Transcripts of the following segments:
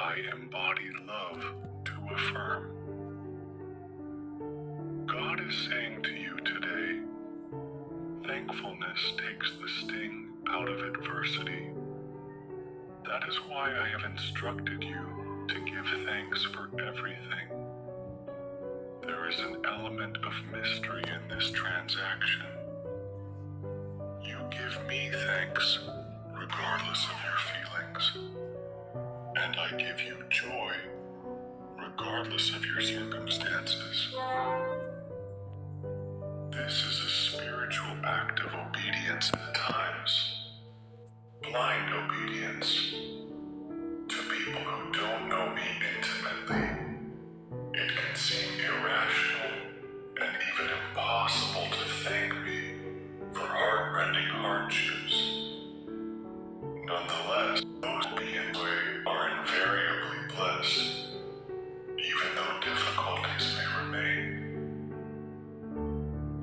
I embody love to affirm. God is saying to you today, thankfulness takes the sting out of adversity. That is why I have instructed you to give thanks for everything. There is an element of mystery in this transaction. You give me thanks regardless of your feelings, and I give you joy regardless of your circumstances. This is a spiritual act of obedience at times. Blind obedience to people who don't know me intimately. It can seem irrational and even impossible to thank me for heart-rending hardships. Nonetheless, those who begin the way are invariably blessed, even though difficulties may remain.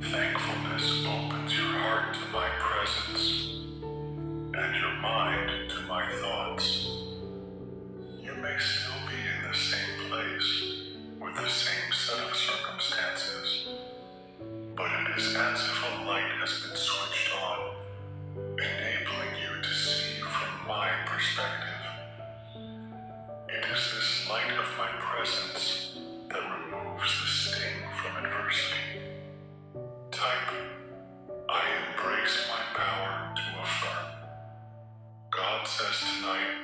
Thankfulness opens your heart to my presence and your mind to my thoughts. You may still be in the same place with the same set of circumstances, but it is as if a light has been switched on, enabling you to see from my perspective. It is this light of my presence that removes the sting from adversity. Type, I embrace my power to affirm. God says tonight,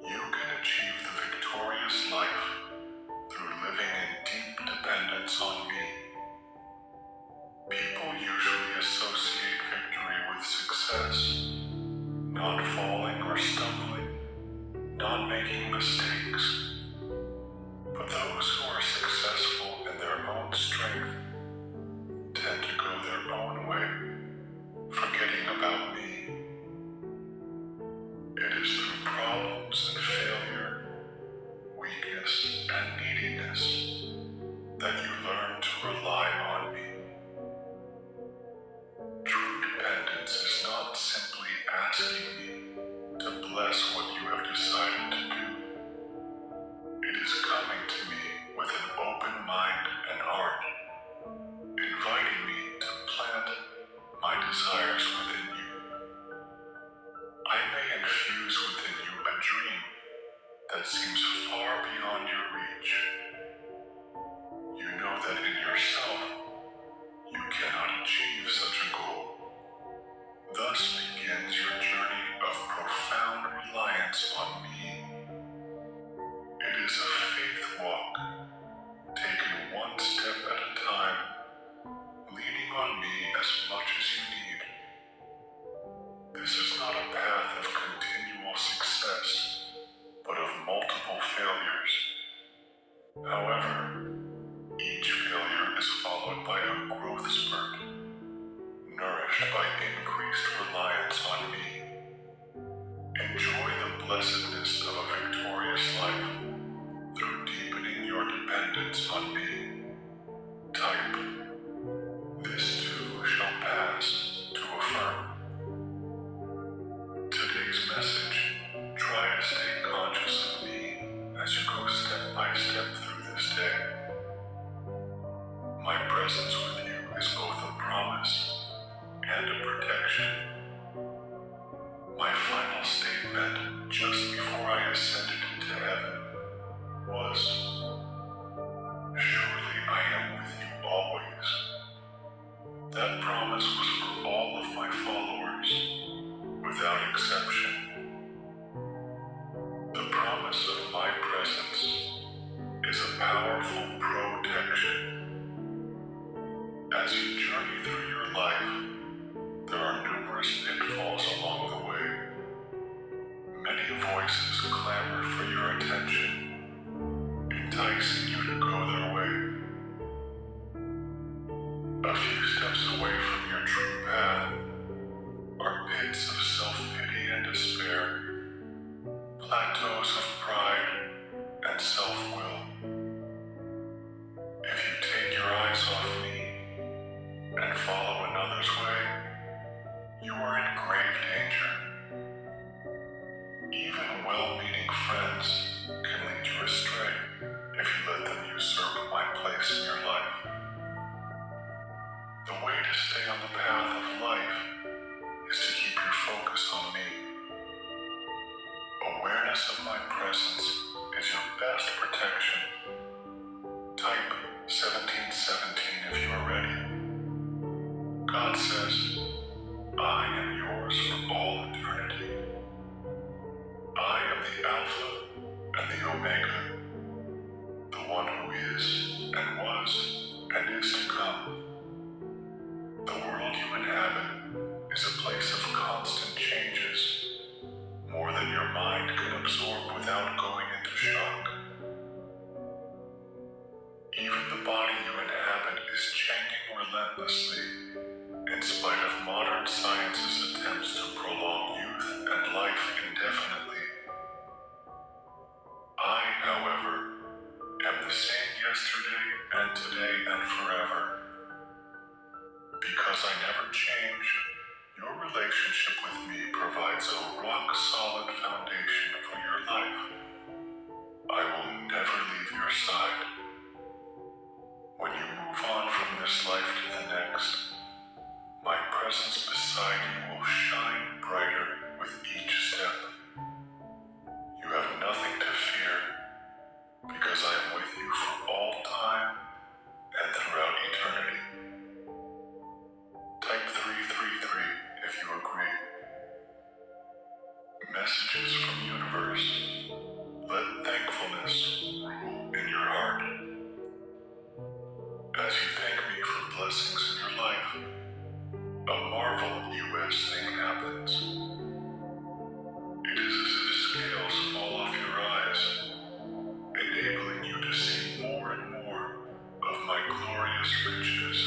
you can achieve the victorious life through living in deep dependence on me. People usually associate victory with success, not falling or stumbling, not making mistakes. But those who are successful in their own strength tend to go their own way, forgetting about me. It is through problems and failure, weakness and neediness, that you learn to rely on me. True dependence is not simply asking me to bless what you have decided to do. It is coming to me with an open mind and heart, inviting me to plant my desires within you. I may infuse within you a dream that seems far beyond your reach. You know that in yourself, you cannot achieve such a goal. Thus begins your journey of profound reliance on me. It is a faith walk, taken one step at a time, leaning on me as much as you need. This is not a path of continual success, but of multiple failures. However, each failure is followed by a growth spurt, nourished by increased reliance on me. Enjoy the blessedness of a victorious life through deepening your dependence on me. Type, this too shall pass to affirm. Today's message, try to stay conscious of me as you go step by step through this day. My presence with you is both a promise and a protection. My final statement just before I ascended into heaven was, surely I am with you always. That promise was for all of my followers, without exception. The promise of my presence is a powerful protection. As you journey through your life, there are numerous pitfalls along the way. Many voices clamor for your attention, enticing you to go their way. A few steps away from your true path are pits of self-pity and despair, plateaus of pride and self-will. If you take your eyes off me and follow another's way, you are in grave danger. Even well-meaning friends can lead you astray if you let them usurp my place in your life. The way to stay on the path of life is to keep your focus on me. Awareness of my presence is your best protection. Type 1717 if you are ready. God says, I am yours for all eternity. I am the Alpha and the Omega, the one who is and was and is to come. The world you inhabit is a place of constant changes, more than your mind can absorb without going into shock. Even the body you inhabit is changing relentlessly, in spite of modern science's attempts to prolong youth and life indefinitely. I, however, am the same yesterday and today and forever. Because I never change, your relationship with me provides a rock-solid foundation for your life. I will never leave your side. When you move on from this life to the next, my presence beside you will shine brighter with each step. You have nothing to fear, because I am with you for all time and throughout eternity. Type 333 if you agree. Messages from the universe. Let thankfulness rule in your heart. As you thank me for blessings in your life, a marvelous thing happens. It is as if scales fall off your eyes, enabling you to see more and more of my glorious riches.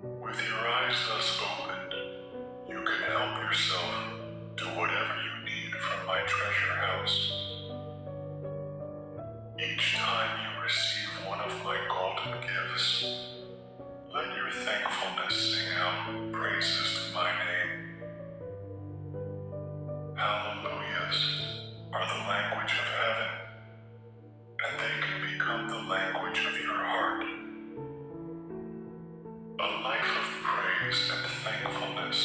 With your eyes thus opened, you can help yourself to whatever you need from my treasure house. Each time you receive one of my golden gifts, let your thankfulness sing out praises to my name. Hallelujahs are the language of heaven, and they can become the language of your heart. A life of praise and thankfulness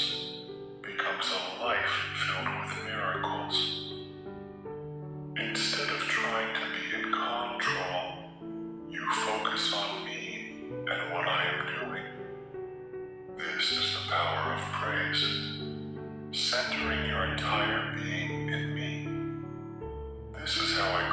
becomes a life filled with miracles. Instead of trying to be in control, you focus on me and what I am doing. This is the power of praise, centering your entire being in me. This is how I